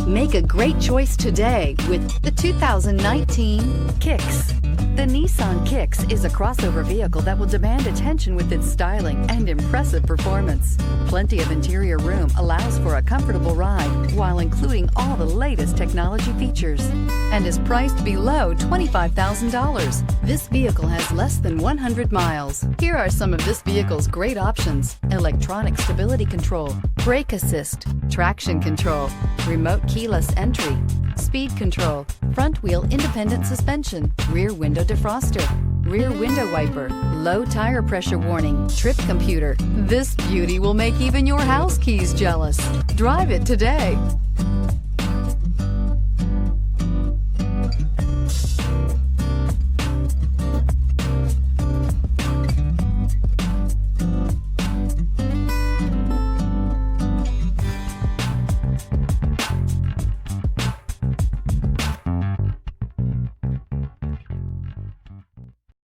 Make a great choice today with the 2019 Kicks. The Nissan Kicks is a crossover vehicle that will demand attention with its styling and impressive performance. Plenty of interior room allows for a comfortable ride while including all the latest technology features and is priced below $25,000. This vehicle has less than 100 miles. Here are some of this vehicle's great options: electronic stability control, brake assist, traction control, remote keyless entry, speed control, front wheel independent suspension, rear window defroster, rear window wiper, low tire pressure warning, trip computer. This beauty will make even your house keys jealous. Drive it today.